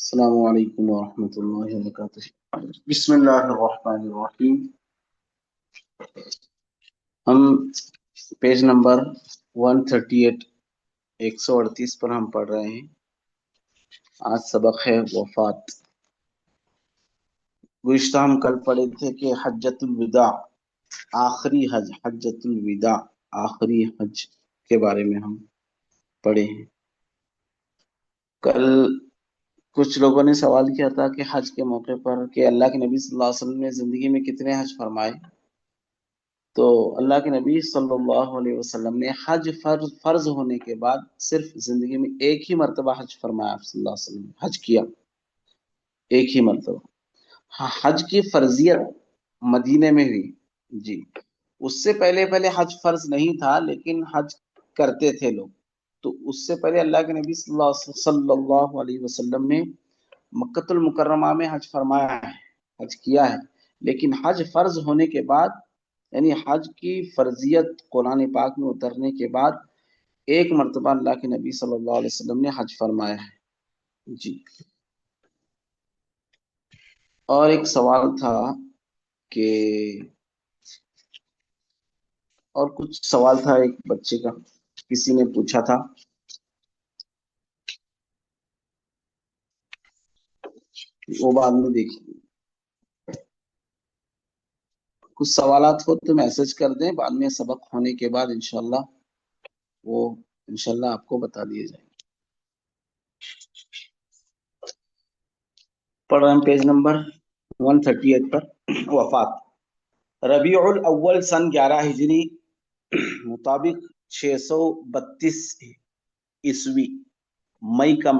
السلام علیکم ورحمۃ اللہ وبرکاتہ۔ بسم اللہ الرحمن الرحیم۔ ہم پیج نمبر 138 138 پر ہم پڑھ رہے ہیں۔ آج سبق ہے وفات۔ گزشتہ ہم کل پڑھے تھے کہ حجۃ الوداع، آخری حج، حجۃ الوداع آخری حج کے بارے میں ہم پڑھے ہیں۔ کل کچھ لوگوں نے سوال کیا تھا کہ حج کے موقع پر کہ اللہ کے نبی صلی اللہ علیہ وسلم نے زندگی میں کتنے حج فرمائے؟ تو اللہ کے نبی صلی اللہ علیہ وسلم نے حج فرض ہونے کے بعد صرف زندگی میں ایک ہی مرتبہ حج فرمایا۔ صلی اللہ علیہ وسلم نے حج کیا ایک ہی مرتبہ۔ حج کی فرضیت مدینے میں ہوئی جی، اس سے پہلے حج فرض نہیں تھا لیکن حج کرتے تھے لوگ۔ تو اس سے پہلے اللہ کے نبی صلی اللہ علیہ وسلم نے مکۃ المکرمہ میں حج فرمایا ہے، حج کیا ہے، لیکن حج فرض ہونے کے بعد، یعنی حج کی فرضیت قرآن پاک میں اترنے کے بعد ایک مرتبہ اللہ کے نبی صلی اللہ علیہ وسلم نے حج فرمایا ہے جی۔ اور ایک سوال تھا کہ اور کچھ سوال تھا ایک بچے کا، کسی نے پوچھا تھا، وہ بعد میں دیکھیے۔ کچھ سوالات ہو تو میسج کر دیں، بعد میں سبق ہونے کے بعد انشاءاللہ وہ آپ کو بتا دیے جائیں گے۔ پڑھ رہے ہیں پیج نمبر 138 پر۔ وفات ربیع الاول سن 11 ہجری مطابق 632 عیسوی، مئی کا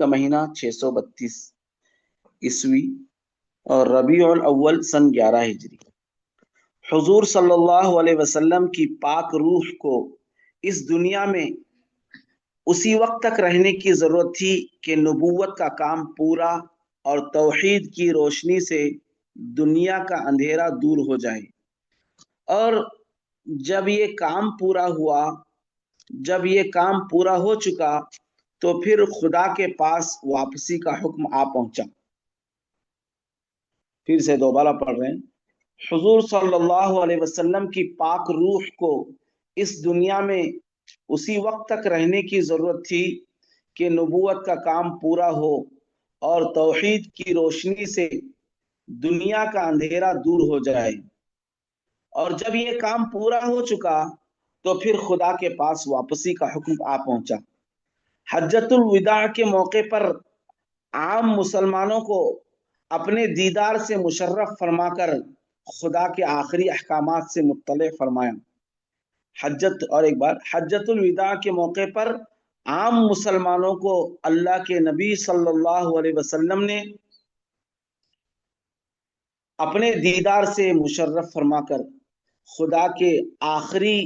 مہینہ 632 عیسوی اور ربیع الاول سن 11 ہجری۔ حضور صلی اللہ علیہ وسلم کی پاک روح کو اس دنیا میں اسی وقت تک رہنے کی ضرورت تھی کہ نبوت کا کام پورا اور توحید کی روشنی سے دنیا کا اندھیرا دور ہو جائے، اور جب یہ کام پورا ہو چکا تو پھر خدا کے پاس واپسی کا حکم آ پہنچا۔ پھر سے دوبارہ پڑھ رہے ہیں۔ حضور صلی اللہ علیہ وسلم کی پاک روح کو اس دنیا میں اسی وقت تک رہنے کی ضرورت تھی کہ نبوت کا کام پورا ہو اور توحید کی روشنی سے دنیا کا اندھیرا دور ہو جائے، اور جب یہ کام پورا ہو چکا تو پھر خدا کے پاس واپسی کا حکم آ پہنچا۔ حجۃ الوداع کے موقع پر عام مسلمانوں کو اپنے دیدار سے مشرف فرما کر خدا کے آخری احکامات سے مطلع فرمایا۔ حجۃ الوداع کے موقع پر عام مسلمانوں کو اللہ کے نبی صلی اللہ علیہ وسلم نے اپنے دیدار سے مشرف فرما کر خدا کے آخری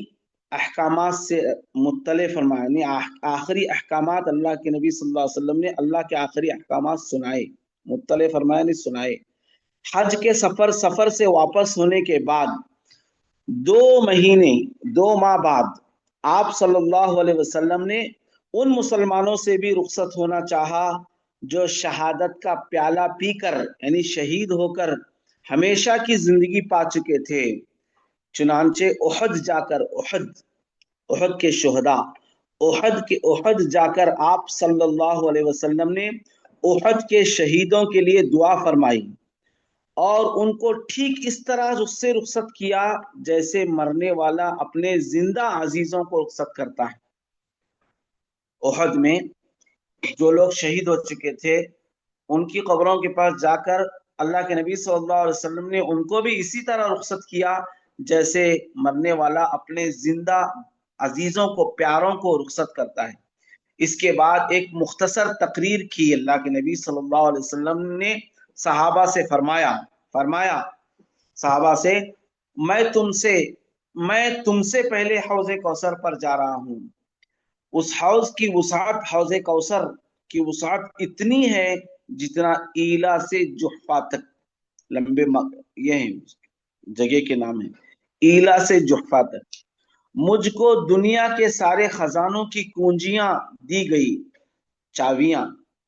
احکامات سے مطلع فرمایا، یعنی آخری احکامات اللہ کے نبی صلی اللہ علیہ وسلم نے اللہ کے آخری احکامات سنائے، مطلع فرمایا نہیں سنائے۔ حج کے سفر سے واپس ہونے کے بعد 2 ماہ بعد آپ صلی اللہ علیہ وسلم نے ان مسلمانوں سے بھی رخصت ہونا چاہا جو شہادت کا پیالہ پی کر، یعنی شہید ہو کر ہمیشہ کی زندگی پا چکے تھے۔ چنانچہ احد کے شہداء، احد جا کر آپ صلی اللہ علیہ وسلم نے احد کے شہیدوں کے لیے دعا فرمائی اور ان کو ٹھیک اس طرح سے رخصت کیا جیسے مرنے والا اپنے زندہ عزیزوں کو رخصت کرتا ہے۔ احد میں جو لوگ شہید ہو چکے تھے ان کی قبروں کے پاس جا کر اللہ کے نبی صلی اللہ علیہ وسلم نے ان کو بھی اسی طرح رخصت کیا جیسے مرنے والا اپنے زندہ عزیزوں کو، پیاروں کو رخصت کرتا ہے۔ اس کے بعد ایک مختصر تقریر کی اللہ کے نبی صلی اللہ علیہ وسلم نے صحابہ سے فرمایا صحابہ سے میں تم سے پہلے حوض کوثر پر جا رہا ہوں۔ اس حوض کی وسعت، حوض کوثر کی وسعت اتنی ہے جتنا ایلا سے جحفہ تک، لمبے یہ ہیں جگہ کے نام ہیں، ایلا سے جحفہ تک۔ مجھ کو دنیا کے سارے خزانوں کی کنجیاں دی گئی، چابیاں،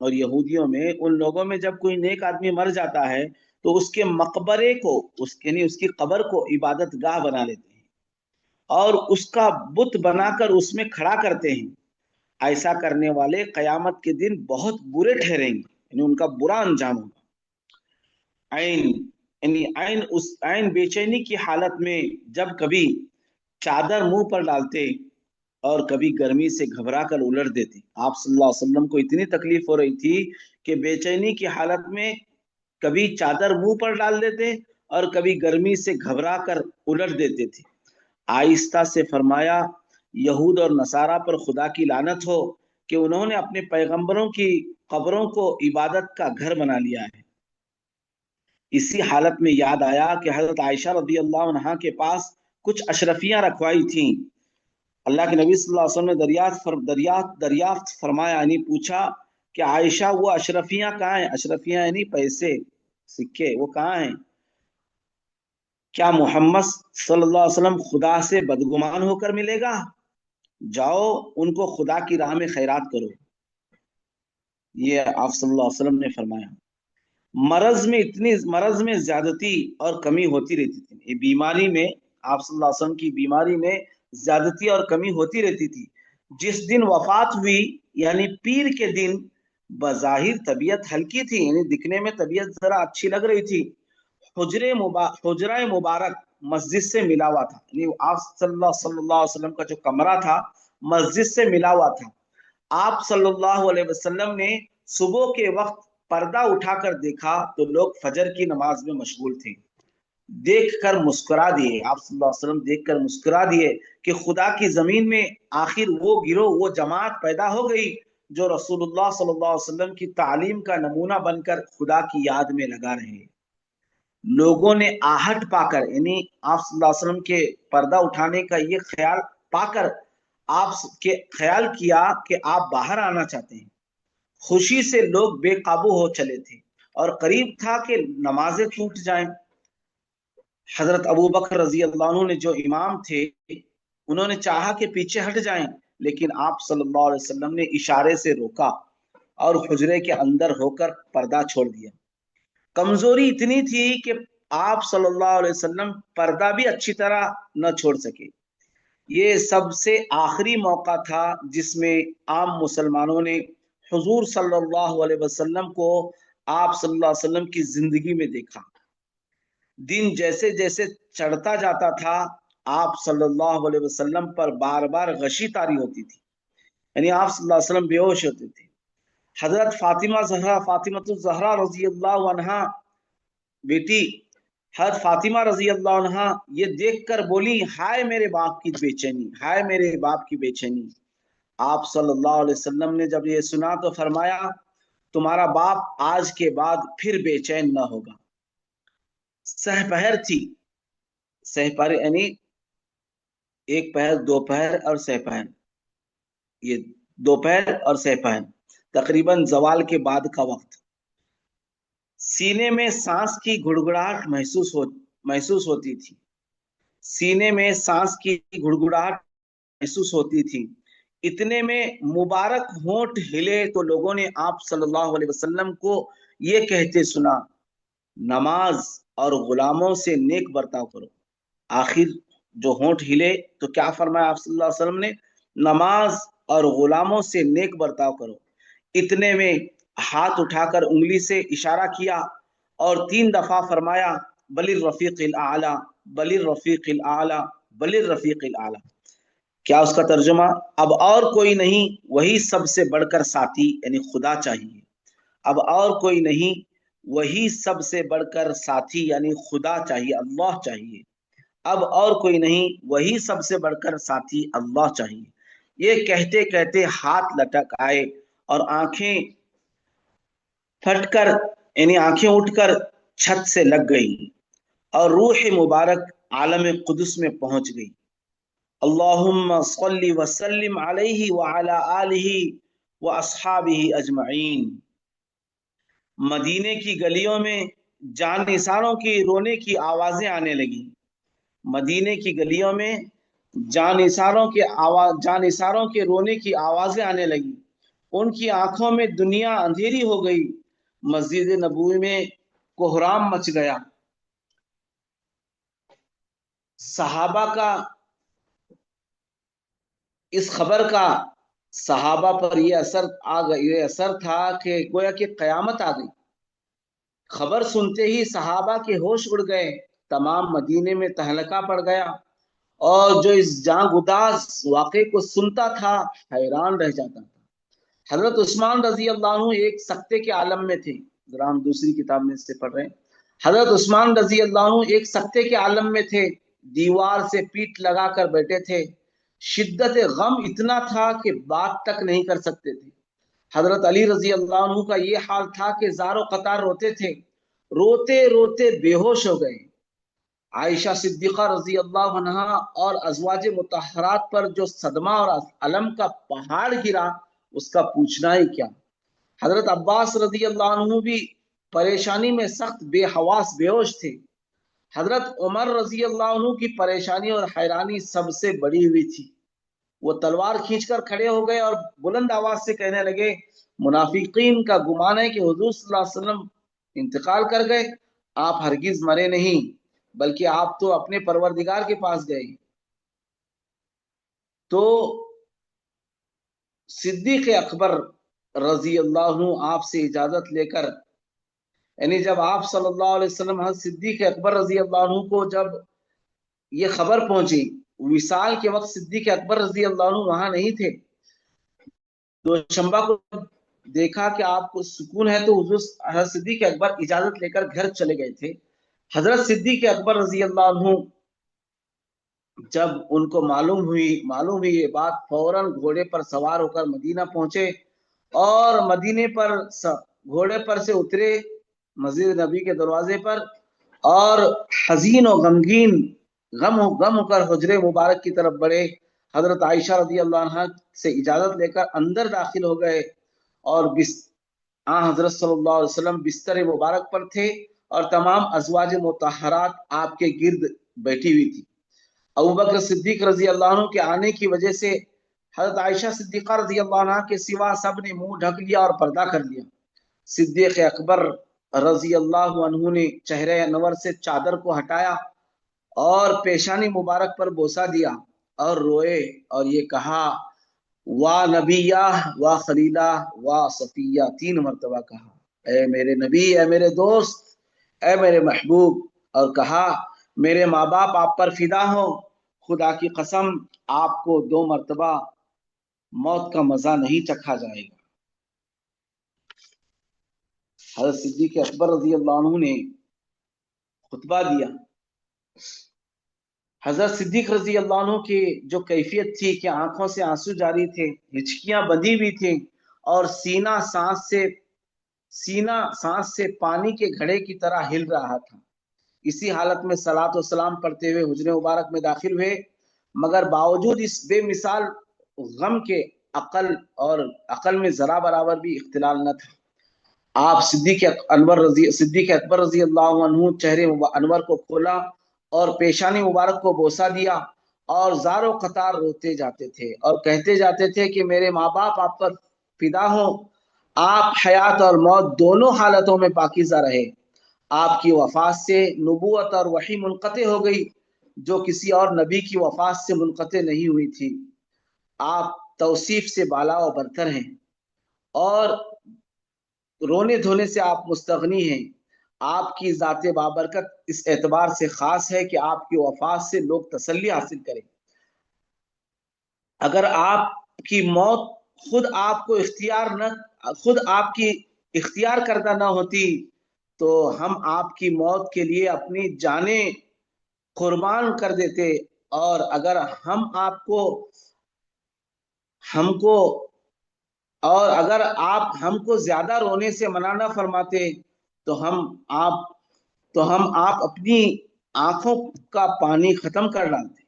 اور یہودیوں میں، ان لوگوں میں جب کوئی نیک آدمی مر جاتا ہے تو اس کے مقبرے کو، یعنی اس کی قبر کو عبادت گاہ بنا لیتے ہیں اور اس کا بت بنا کر اس میں کھڑا کرتے ہیں. ایسا کرنے والے قیامت کے دن بہت برے ٹھہریں گے، یعنی ان کا برا انجام ہوگا. عین، یعنی عین بے چینی کی حالت میں جب کبھی چادر منہ پر ڈالتے اور کبھی گرمی سے گھبرا کر الٹ دیتے. آپ صلی اللہ علیہ وسلم کو اتنی تکلیف ہو رہی تھی کہ بے چینی کی حالت میں کبھی چادر منہ پر ڈال دیتے اور کبھی گرمی سے گھبرا کر الٹ دیتے تھے. آہستہ سے فرمایا، یہود اور نصارہ پر خدا کی لعنت ہو کہ انہوں نے اپنے پیغمبروں کی قبروں کو عبادت کا گھر بنا لیا ہے. اسی حالت میں یاد آیا کہ حضرت عائشہ رضی اللہ عنہا کے پاس کچھ اشرفیاں رکھوائی تھیں. اللہ کے نبی صلی اللہ علیہ وسلم نے دریافت فرمایا، یعنی پوچھا کہ عائشہ وہ اشرفیاں کہاں ہیں؟ اشرفیاں یعنی پیسے، سکے، وہ کہاں ہیں؟ کیا محمد صلی اللہ علیہ وسلم خدا سے بدگمان ہو کر ملے گا؟ جاؤ ان کو خدا کی راہ میں خیرات کرو. یہ آپ صلی اللہ علیہ وسلم نے فرمایا. مرض میں زیادتی اور کمی ہوتی رہتی تھی. یہ بیماری میں، آپ صلی اللہ علیہ وسلم کی بیماری میں زیادتی اور کمی ہوتی رہتی تھی. جس دن وفات ہوئی یعنی پیر کے دن بظاہر طبیعت ہلکی تھی، یعنی دکھنے میں طبیعت ذرا اچھی لگ رہی تھی. حجرہ مبارک مسجد سے ملا ہوا تھا، یعنی آپ صلی اللہ علیہ وسلم کا جو کمرہ تھا مسجد سے ملا ہوا تھا. آپ صلی اللہ علیہ وسلم نے صبح کے وقت پردہ اٹھا کر دیکھا تو لوگ فجر کی نماز میں مشغول تھے. دیکھ کر مسکرا دیے، آپ صلی اللہ علیہ وسلم دیکھ کر مسکرا دیے کہ خدا کی زمین میں آخر وہ گروہ، وہ جماعت پیدا ہو گئی جو رسول اللہ صلی اللہ علیہ وسلم کی تعلیم کا نمونہ بن کر خدا کی یاد میں لگا رہے. لوگوں نے آہٹ پا کر، یعنی آپ صلی اللہ علیہ وسلم کے پردہ اٹھانے کا یہ خیال پا کر آپ کے خیال کیا کہ آپ باہر آنا چاہتے ہیں. خوشی سے لوگ بے قابو ہو چلے تھے اور قریب تھا کہ نمازیں ٹوٹ جائیں. حضرت ابو بکر رضی اللہ عنہ نے جو امام تھے انہوں نے چاہا کہ پیچھے ہٹ جائیں، لیکن آپ صلی اللہ علیہ وسلم نے اشارے سے روکا اور حجرے کے اندر ہو کر پردہ چھوڑ دیا. کمزوری اتنی تھی کہ آپ صلی اللہ علیہ وسلم پردہ بھی اچھی طرح نہ چھوڑ سکے. یہ سب سے آخری موقع تھا جس میں عام مسلمانوں نے حضور صلی اللہ علیہ وسلم کو آپ صلی اللہ علیہ وسلم کی زندگی میں دیکھا. دن جیسے جیسے چڑھتا جاتا تھا آپ صلی اللہ علیہ وسلم پر بار بار غشی طاری ہوتی تھی، یعنی آپ صلی اللہ علیہ وسلم بے ہوش ہوتے تھے. حضرت فاطمہ الزہرا رضی اللہ عنہا بیٹی حضرت فاطمہ رضی اللہ عنہا یہ دیکھ کر بولی، ہائے میرے باپ کی بے چینی، ہائے میرے باپ کی بے چینی. آپ صلی اللہ علیہ وسلم نے جب یہ سنا تو فرمایا، تمہارا باپ آج کے بعد پھر بے چین نہ ہوگا. سحپہر تھی، سحپہر یعنی ایک پہر، دوپہر اور سحپہر، یہ دوپہر اور سحپہر تقریباً زوال کے بعد کا وقت. سینے میں سانس کی گڑگڑاہٹ محسوس ہوتی تھی، سینے میں سانس کی گڑگڑاہٹ محسوس ہوتی تھی. اتنے میں مبارک ہونٹ ہلے تو لوگوں نے آپ صلی اللہ علیہ وسلم کو یہ کہتے سنا، نماز اور غلاموں سے نیک برتاؤ کرو. آخر جو ہونٹ ہلے تو کیا فرمایا آپ صلی اللہ علیہ وسلم نے؟ نماز اور غلاموں سے نیک برتاؤ کرو. اتنے میں ہاتھ اٹھا کر انگلی سے اشارہ کیا اور 3 دفعہ فرمایا، بل الرفیق الاعلی، بل الرفیق الاعلی، بل الرفیق الاعلی. کیا اس کا ترجمہ؟ اب اور کوئی نہیں، وہی سب سے بڑھ کر ساتھی یعنی خدا چاہیے. اب اور کوئی نہیں، وہی سب سے بڑھ کر ساتھی یعنی خدا چاہیے، اللہ چاہیے. اب اور کوئی نہیں، وہی سب سے بڑھ کر ساتھی اللہ چاہیے. یہ کہتے کہتے ہاتھ لٹک آئے اور آنکھیں پھٹ کر، یعنی آنکھیں اٹھ کر چھت سے لگ گئی اور روح مبارک عالم قدس میں پہنچ گئی. اللہم صلی وسلم علیہ وعلی آلہ واصحابہ اجمعین. مدینے کی گلیوں میں جان نثاروں کی رونے کی آوازیں آنے لگی. مدینے کی گلیوں میں جان نثاروں کے رونے کی آوازیں آنے لگی. ان کی آنکھوں میں دنیا اندھیری ہو گئی، مسجد نبوی میں کوہرام مچ گیا۔ صحابہ کا اس خبر کا صحابہ پر یہ اثر تھا کہ گویا کہ قیامت آ گئی۔ خبر سنتے ہی صحابہ کے ہوش اڑ گئے، تمام مدینے میں تہلکہ پڑ گیا، اور جو اس جاں گداز واقعے کو سنتا تھا حیران رہ جاتا تھا۔ حضرت عثمان رضی اللہ عنہ ایک سکتے کے عالم میں تھے، ذرا ہم دوسری کتاب میں اس سے پڑھ رہے ہیں۔ حضرت عثمان رضی اللہ عنہ ایک سکتے کے عالم میں تھے، دیوار سے پیٹ لگا کر بیٹھے تھے، شدت غم اتنا تھا کہ بات تک نہیں کر سکتے تھے۔ حضرت علی رضی اللہ عنہ کا یہ حال تھا کہ زار و قطار روتے تھے، روتے روتے بے ہوش ہو گئے۔ عائشہ صدیقہ رضی اللہ عنہا اور ازواج مطہرات پر جو صدمہ اور علم کا پہاڑ گرا اس کا پوچھنا ہی کیا۔ حضرت عباس رضی اللہ عنہ بھی پریشانی میں سخت بے حواس بے ہوش تھے۔ حضرت عمر رضی اللہ عنہ کی پریشانی اور حیرانی سب سے بڑی ہوئی تھی۔ وہ تلوار کھینچ کر کھڑے ہو گئے اور بلند آواز سے کہنے لگے، منافقین کا گمان ہے کہ حضور صلی اللہ علیہ وسلم انتقال کر گئے، آپ ہرگز مرے نہیں، بلکہ آپ تو اپنے پروردگار کے پاس گئے۔ تو صدیق اکبر رضی اللہ عنہ آپ سے اجازت لے کر، یعنی جب آپ صلی اللہ علیہ وسلم حضرت صدیق اکبر رضی اللہ عنہ کو جب یہ خبر پہنچی، وصال کے وقت صدیق اکبر رضی اللہ عنہ وہاں نہیں تھے، دوشنبہ کو دیکھا کہ آپ کو سکون ہے، تو حضرت صدیق اکبر اجازت لے کر گھر چلے گئے تھے۔ حضرت صدیق اکبر رضی اللہ عنہ جب ان کو معلوم ہوئی یہ بات، فوراً گھوڑے پر سوار ہو کر مدینہ پہنچے اور مدینے پر گھوڑے پر سے اترے، مسجد نبی کے دروازے پر، اور حزین و غمگین غم ہو کر حجرے مبارک کی طرف بڑھے۔ حضرت عائشہ رضی اللہ عنہ سے اجازت لے کر اندر داخل ہو گئے، اور حضرت صلی اللہ علیہ وسلم بستر مبارک پر تھے اور تمام ازواج مطہرات آپ کے گرد بیٹھی ہوئی تھی۔ ابوبکر صدیق رضی اللہ عنہ کے آنے کی وجہ سے حضرت عائشہ صدیقہ رضی اللہ عنہ کے سوا سب نے منہ ڈھک لیا اور پردہ کر لیا۔ صدیق اکبر رضی اللہ عنہ نے چہرے انور سے چادر کو ہٹایا اور پیشانی مبارک پر بوسہ دیا اور روئے اور یہ کہا، وا نبیہ وا خلیلہ وا صفیہ، 3 مرتبہ کہا، اے میرے نبی، اے میرے دوست، اے میرے محبوب، اور کہا، میرے ماں باپ آپ پر فدا ہوں، خدا کی قسم آپ کو 2 مرتبہ موت کا مزہ نہیں چکھا جائے گا۔ حضرت صدیق اکبر رضی اللہ عنہ نے خطبہ دیا۔ حضرت صدیق رضی اللہ عنہ کی جو کیفیت تھی کہ آنکھوں سے آنسو جاری تھے، ہچکیاں بندھی ہوئی تھیں، اور سینہ سانس سے پانی کے گھڑے کی طرح ہل رہا تھا۔ اسی حالت میں صلاۃ و سلام پڑھتے ہوئے حجرے مبارک میں داخل ہوئے، مگر باوجود اس بے مثال غم کے عقل میں ذرا برابر بھی اختلال نہ تھا۔ آپ صدیق اکبر رضی اللہ عنہ چہرے انور کو کھولا اور پیشانی مبارک کو بوسہ دیا، اور زار و قطار روتے جاتے تھے اور کہتے جاتے تھے کہ میرے ماں باپ آپ پر فدا ہوں، آپ حیات اور موت دونوں حالتوں میں پاکیزہ رہے۔ آپ کی وفات سے نبوت اور وحی منقطع ہو گئی، جو کسی اور نبی کی وفات سے منقطع نہیں ہوئی تھی۔ آپ توصیف سے بالا و برتر ہیں، اور رونے دھونے سے آپ مستغنی ہیں۔ آپ کی ذات بابرکت اس اعتبار سے خاص ہے کہ آپ کی وفات سے لوگ تسلی حاصل کریں۔ اگر آپ کی موت خود آپ کی اختیار کردہ نہ ہوتی تو ہم آپ کی موت کے لیے اپنی جانیں قربان کر دیتے، اور اگر آپ ہم کو زیادہ رونے سے منع نہ فرماتے تو ہم آپ اپنی آنکھوں کا پانی ختم کر ڈالتے۔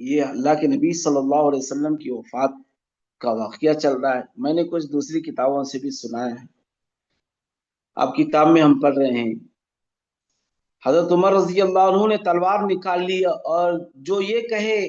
یہ اللہ کے نبی صلی اللہ علیہ وسلم کی وفات کا واقعہ چل رہا ہے، میں نے کچھ دوسری کتابوں سے بھی سنایا ہے، اب کتاب میں ہم پڑھ رہے ہیں۔ حضرت عمر رضی اللہ عنہ نے تلوار نکال لی اور جو یہ کہے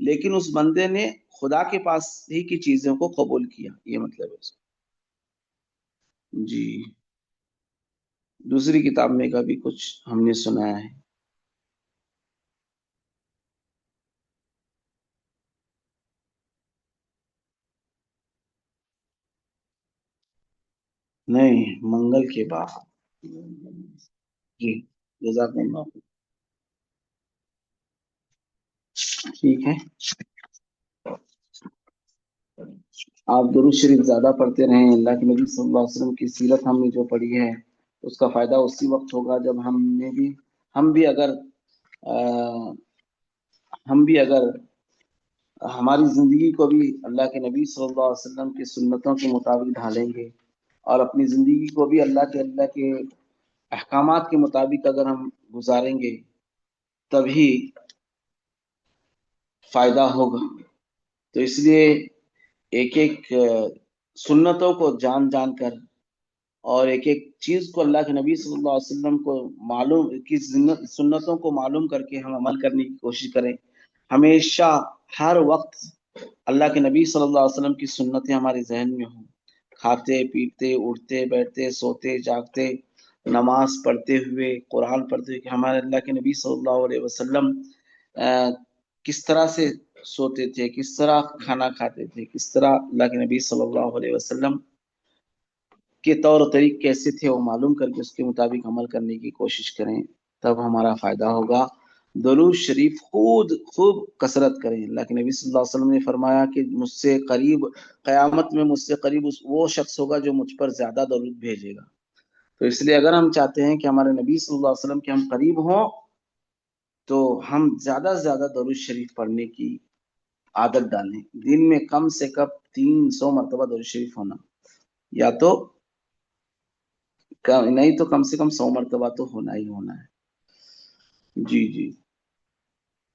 لیکن اس بندے نے خدا کے پاس ہی کی چیزوں کو قبول کیا، یہ مطلب ہے اس کا۔ جی، دوسری کتاب میں کا بھی کچھ ہم نے سنایا ہے۔ نہیں، منگل کے بعد۔ جی، جزاک اللہ خیر۔ ٹھیک ہے، آپ درود شریف زیادہ پڑھتے رہیں، اللہ کے نبی صلی اللہ علیہ وسلم کی سیرت ہم نے جو پڑھی ہے اس کا فائدہ اسی وقت ہوگا جب ہم بھی اگر آ، ہم بھی اگر ہماری زندگی کو بھی اللہ کے نبی صلی اللہ علیہ وسلم کی سنتوں کے مطابق ڈھالیں گے، اور اپنی زندگی کو بھی اللہ کے احکامات کے مطابق اگر ہم گزاریں گے، تبھی فائدہ ہوگا۔ تو اس لیے ایک ایک سنتوں کو جان جان کر، اور ایک ایک چیز کو اللہ کے نبی صلی اللہ علیہ وسلم کو معلوم کی سنتوں کو معلوم کر کے ہم عمل کرنے کی کوشش کریں۔ ہمیشہ ہر وقت اللہ کے نبی صلی اللہ علیہ وسلم کی سنتیں ہمارے ذہن میں ہوں، کھاتے پیتے اٹھتے بیٹھتے سوتے جاگتے، نماز پڑھتے ہوئے قرآن پڑھتے ہوئے، کہ ہمارے اللہ کے نبی صلی اللہ علیہ وسلم کس طرح سے سوتے تھے، کس طرح کھانا کھاتے تھے، کس طرح اللہ کے نبی صلی اللہ علیہ وسلم کے طور و طریق کیسے تھے، وہ معلوم کر کے اس کے مطابق عمل کرنے کی کوشش کریں، تب ہمارا فائدہ ہوگا۔ درود شریف خود خوب کثرت کریں۔ اللہ کے نبی صلی اللہ علیہ وسلم نے فرمایا کہ مجھ سے قریب، قیامت میں مجھ سے قریب وہ شخص ہوگا جو مجھ پر زیادہ درود بھیجے گا۔ تو اس لیے اگر ہم چاہتے ہیں کہ ہمارے نبی صلی اللہ علیہ وسلم کے ہم قریب ہوں، تو ہم زیادہ سے زیادہ درود شریف پڑھنے کی عادت ڈالیں۔ دن میں کم سے کم 300 مرتبہ درود شریف ہونا، یا تو نہیں تو کم سے کم 100 مرتبہ تو ہونا ہی ہونا ہے۔ جی جی،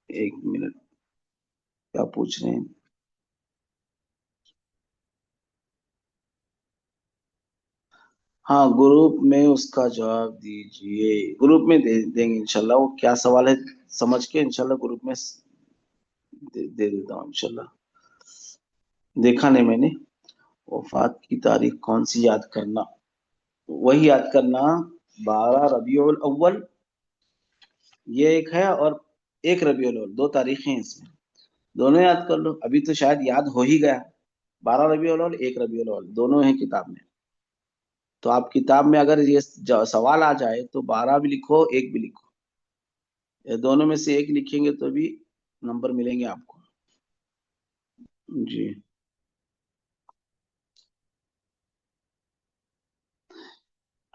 ایک منٹ، کیا پوچھ رہے ہیں؟ ہاں، گروپ میں اس کا جواب دیجئے، گروپ میں دیں گے انشاءاللہ۔ وہ کیا سوال ہے سمجھ کے انشاءاللہ گروپ میں دے دیتا ہوں انشاءاللہ۔ دیکھا نہیں میں نے۔ وفات کی تاریخ کون سی یاد کرنا؟ وہی یاد کرنا، 12 ربیع الاول یہ ایک ہے، اور 1 ربیع الاول، 2 تاریخیں ہیں اس میں، دونوں یاد کر لو۔ ابھی تو شاید یاد ہو ہی گیا، 12 ربیع الاول، 1 ربیع الاول، دونوں ہیں کتاب میں۔ تو آپ کتاب میں اگر یہ سوال آ جائے تو 12 بھی لکھو، 1 بھی لکھو، یا دونوں میں سے ایک لکھیں گے تو بھی نمبر ملیں گے آپ کو۔ جی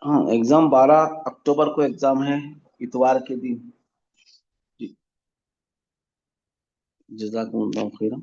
ہاں، ایگزام 12 اکتوبر کو ایگزام ہے، اتوار کے دن۔ جی، جزاکم اللہ خیرا۔